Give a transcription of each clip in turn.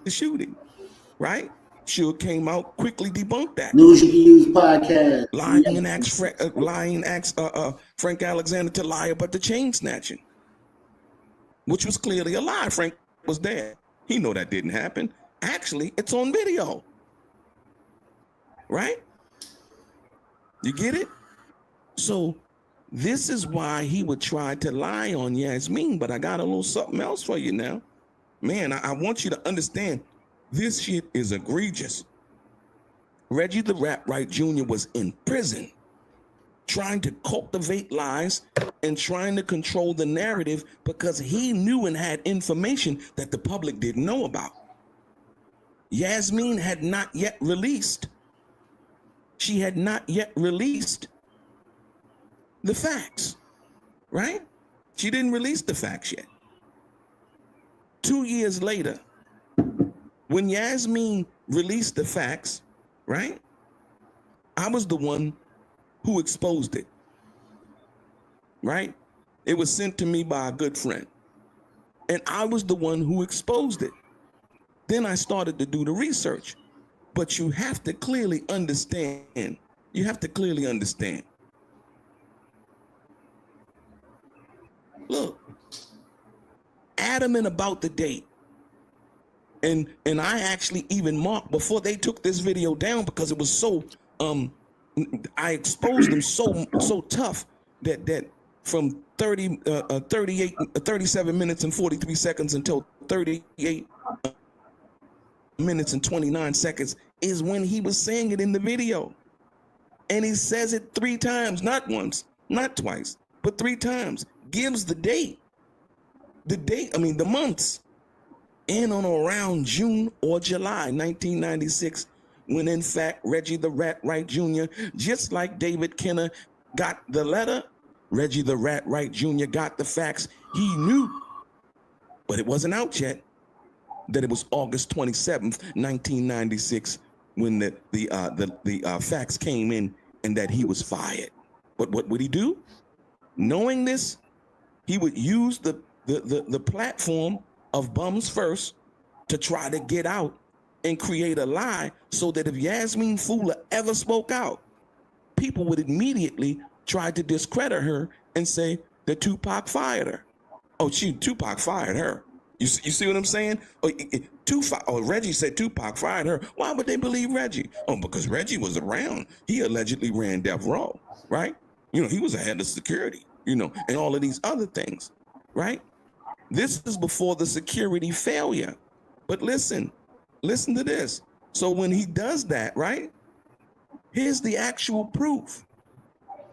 the shooting, right? Suge came out, quickly debunked that. News You Can Use podcast. Lying asked Frank Alexander to lie about the chain snatching, which was clearly a lie. Frank was there. He know that didn't happen. Actually, it's on video, right? You get it? So this is why he would try to lie on Yasmin, but I got a little something else for you now. Man, I want you to understand, this shit is egregious. Reggie the Rat Wright Jr. was in prison trying to cultivate lies and trying to control the narrative because he knew and had information that the public didn't know about. Yasmin had not yet released. She had not yet released the facts, right? She didn't release the facts yet. 2 years later, when Yasmin released the facts, right? I was the one who exposed it, right? It was sent to me by a good friend, and I was the one who exposed it. Then I started to do the research, but you have to clearly understand. You have to clearly understand. Look, adamant about the date. And I actually even marked before they took this video down because it was so I exposed them so tough that from 37 minutes and 43 seconds until 38 minutes and 29 seconds is when he was saying it in the video. And he says it 3 times, not once, not twice, but 3 times. Gives the date, the months, in on around June or July 1996, when in fact Reggie the Rat Wright Jr., just like David Kenner got the letter, Reggie the Rat Wright Jr. got the facts. He knew, but it wasn't out yet, that it was August 27th, 1996, when the facts came in and that he was fired. But what would he do? Knowing this, he would use the platform of Bums First to try to get out and create a lie so that if Yasmin Fula ever spoke out, people would immediately try to discredit her and say that Tupac fired her. Oh, Tupac fired her. You see what I'm saying? Reggie said Tupac fired her. Why would they believe Reggie? Oh, because Reggie was around. He allegedly ran Death Row, right? You know, he was a head of security, you know, and all of these other things, right? This is before the security failure. But listen to this. So when he does that, right? Here's the actual proof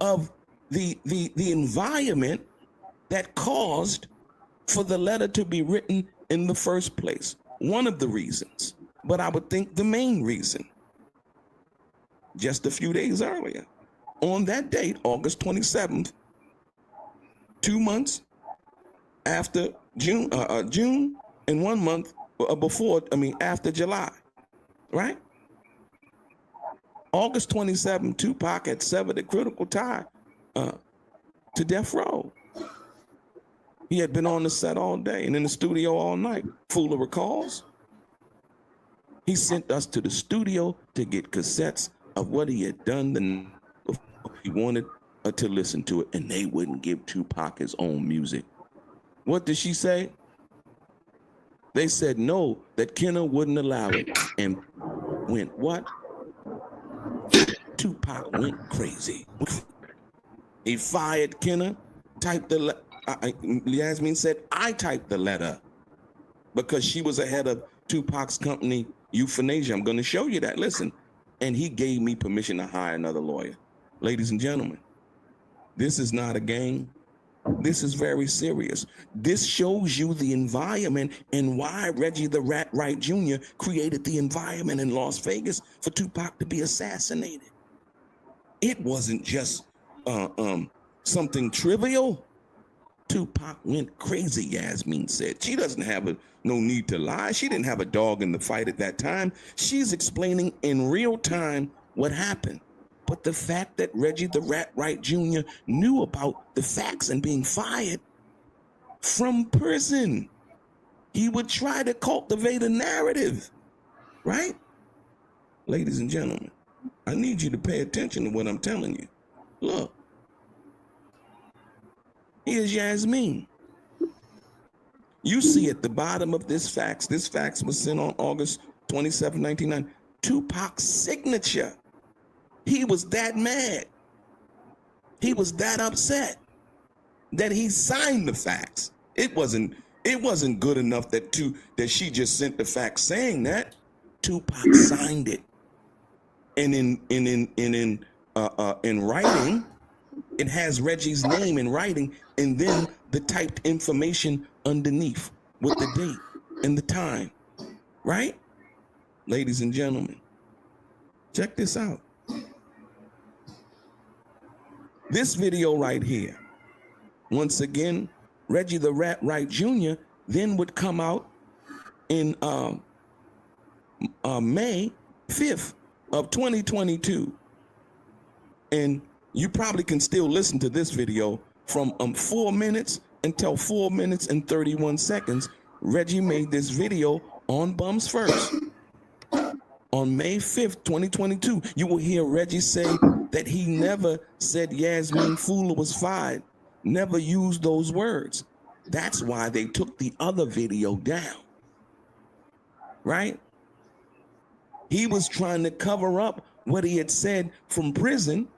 of the environment that caused for the letter to be written in the first place. One of the reasons, but I would think the main reason. Just a few days earlier, on that date, August 27th, 2 months after June and 1 month after July, right? August 27th, Tupac had severed a critical tie to Death Row. He had been on the set all day and in the studio all night. Fula recalls. He sent us to the studio to get cassettes of what he had done the night before. He wanted to listen to it, and they wouldn't give Tupac his own music. What did she say? They said no, that Kenner wouldn't allow it. And went what? Tupac went crazy. He fired Kenner, typed the Yasmin said, I typed the letter because she was ahead of Tupac's company, Euthanasia. I'm going to show you that. Listen. And he gave me permission to hire another lawyer. Ladies and gentlemen, this is not a game. This is very serious. This shows you the environment and why Reggie the Rat Wright Jr. created the environment in Las Vegas for Tupac to be assassinated. It wasn't just something trivial. Tupac went crazy, Yasmin said. She doesn't have no need to lie. She didn't have a dog in the fight at that time. She's explaining in real time what happened. But the fact that Reggie the Rat Wright Jr. knew about the facts and being fired from prison. he would try to cultivate a narrative, right? Ladies and gentlemen, I need you to pay attention to what I'm telling you. Look, here's Yasmeen. You see at the bottom of this fax was sent on August 27, 1990, Tupac's signature. He was that mad. He was that upset that he signed the fax. It wasn't good enough that she just sent the fax saying that. Tupac signed it. And in writing, it has Reggie's name in writing, and then the typed information underneath with the date and the time, right? Ladies and gentlemen, check this out. This video right here, once again, Reggie the Rat Wright Jr. then would come out in May 5th of 2022. And you probably can still listen to this video from 4 minutes until 4 minutes and 31 seconds. Reggie made this video on Bums First. On May 5th, 2022, you will hear Reggie say that he never said Yasmeen Fuller was fired, never used those words. That's why they took the other video down, right? He was trying to cover up what he had said from prison,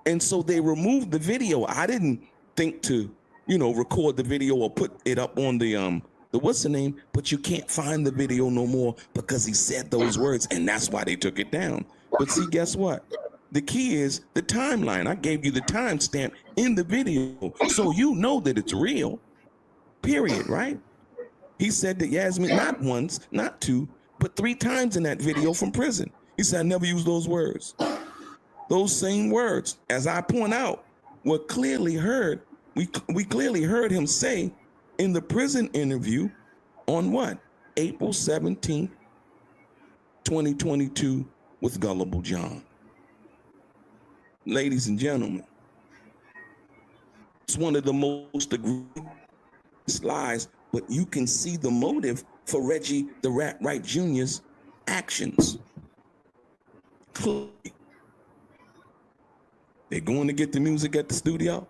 and so they removed the video. I didn't think to, record the video or put it up on the what's the name, but you can't find the video no more because he said those words, and that's why they took it down. But see, guess what? The key is the timeline. I gave you the timestamp in the video, so you know that it's real, period, right? He said that Yasmeen, not once, not two, but 3 times in that video from prison. He said, I never used those words. Those same words, as I point out, were clearly heard. We clearly heard him say in the prison interview on what? April 17th, 2022 with Gullible John. Ladies and gentlemen, it's one of the most egregious lies, but you can see the motive for Reggie the Rat Wright Jr.'s actions. Clearly. They're going to get the music at the studio?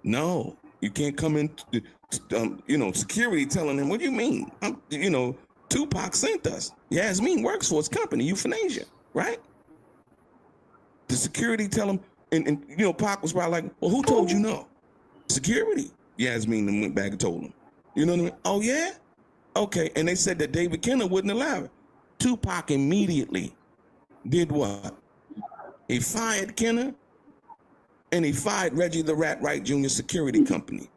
No, you can't come in, security telling him, what do you mean? Tupac sent us. Yasmeen works for his company, Euthanasia, right? The security tell him, and Pac was probably like, well, who told you no? Security. Yasmeen then went back and told him. You know what I mean? Oh, yeah? Okay, and they said that David Kenner wouldn't allow it. Tupac immediately did what? He fired Kenner, and he fired Reggie the Rat Wright Jr. Security Company.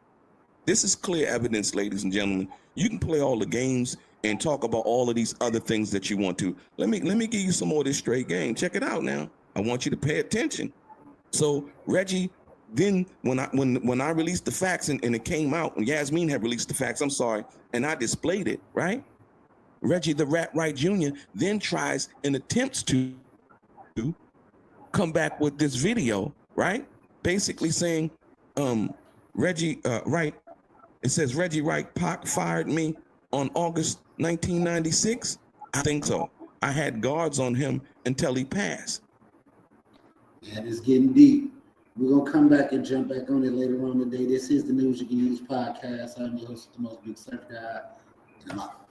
This is clear evidence, ladies and gentlemen. You can play all the games and talk about all of these other things that you want to. Let me give you some more of this straight game. Check it out now. I want you to pay attention. So Reggie, then when I released the facts and it came out, and Yasmeen had released the facts, and I displayed it, right? Reggie the Rat Wright Jr. then tries and attempts to come back with this video, right? Basically saying, Reggie Wright, it says Reggie Wright, Pac fired me on August 1996. I think so. I had guards on him until he passed. That is getting deep. We're going to come back and jump back on it later on today. This is the News You Can Use podcast. I'm your host, the most big surf guy, and I'm out.